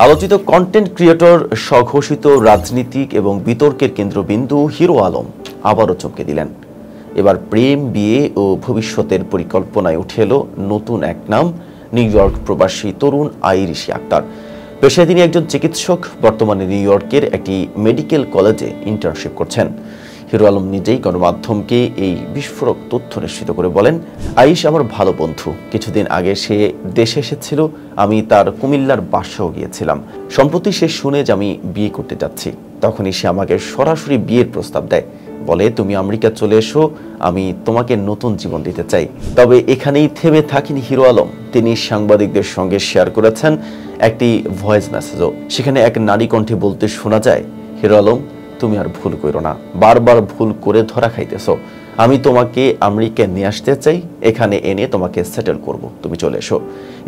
আলোচিত content creator, স্বঘোষিত রাজনীতিক এবং বিতর্কের কেন্দ্রবিন্দু হিরো আলম আবারও চমকে দিলেন। এবার প্রেম, বিয়ে ও ভবিষ্যতের পরিকল্পনায় উঠে এলো নতুন এক নাম, নিউ ইয়র্ক প্রবাসী তরুণ আইরিশি আক্তার। পেশায় তিনি একজন চিকিৎসক, বর্তমানে নিউ ইয়র্কের একটি মেডিকেল কলেজে ইন্টার্নশিপ করছেন। হিরো আলম নিজেই গণমাধ্যমকে এই বিস্ফোরক তথ্য নিশ্চিত করে বলেন, আইশ আমার ভালো বন্ধু। কিছুদিন আগে সে দেশে এসেছিল, আমি তার কুমিল্লার বাসাও গিয়েছিলাম। সম্প্রতি সে শুনে যে আমি বিয়ে করতে যাচ্ছি, তখনই সে আমাকে সরাসরি বিয়ের প্রস্তাব দেয়। বলে, তুমি আমেরিকা চলে এসো, আমি তোমাকে নতুন জীবন দিতে চাই। তবে এখানেই থেমে থাকেনি হিরো আলম। তিনি সাংবাদিকদের সঙ্গে শেয়ার করেছেন একটি ভয়েস মেসেজও। সেখানে এক নারী কণ্ঠে বলতে শোনা যায়, হিরো আলম, তুমি আর ভুল করো না, বারবার ভুল করে ধরা খাইতেছো। আমি তোমাকে আমেরিকায় নিয়ে আসতে চাই, এখানে এনে তোমাকে সেটেল করব, তুমি চলে এসো।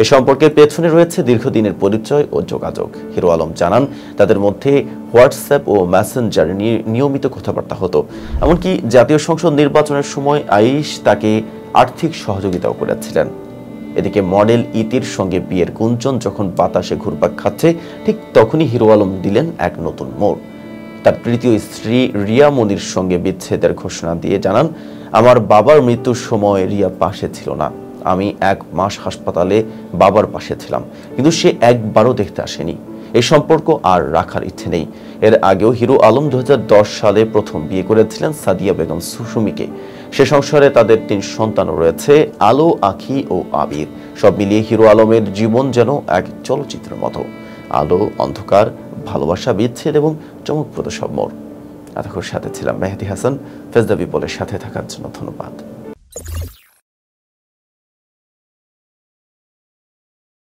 এ সম্পর্কের পেছনে রয়েছে দীর্ঘদিনের পরিচয় ও যোগাযোগ। হিরো আলম জানান, তাদের মধ্যে হোয়াটসঅ্যাপ ও মেসেঞ্জারে নিয়মিত কথাবার্তা হতো। এমনকি জাতীয় সংসদ নির্বাচনের সময় আইশ তাকে আর্থিক সহযোগিতাও করেছিলেন। এদিকে মডেল ইতির সঙ্গে বিয়ের গুঞ্জন যখন বাতাসে ঘুরপাক খাচ্ছে, ঠিক তখনই হিরো আলম দিলেন এক নতুন মোড়। তার তৃতীয় স্ত্রী রিয়া মনির সঙ্গে বিচ্ছেদের ঘোষণা দিয়ে জানান, আমার বাবার মৃত্যুর সময় রিয়া পাশে ছিল না। আমি 1 মাস হাসপাতালে বাবার পাশে ছিলাম, কিন্তু সে একবারও দেখতে আসেনি। এই সম্পর্ক আর রাখার ইচ্ছে নেই। এর আগেও হিরো আলম 2010 সালে প্রথম বিয়ে করেছিলেন সাদিয়া বেগম সুমিকে। সে সংসারে তাদের 3 সন্তান রয়েছে, আলো, আখি ও আবির। সব মিলিয়ে হিরো আলমের জীবন যেন এক চলচ্চিত্রের মতো। আলো, অন্ধকার, ভালোবাসা, বিচ্ছেদ এবং চমকপ্রদ সব মোড়। এতক্ষণ সাথে ছিলাম মেহেদী হাসান। ফেজ দ্য পিপলের সাথে থাকার জন্য ধন্যবাদ।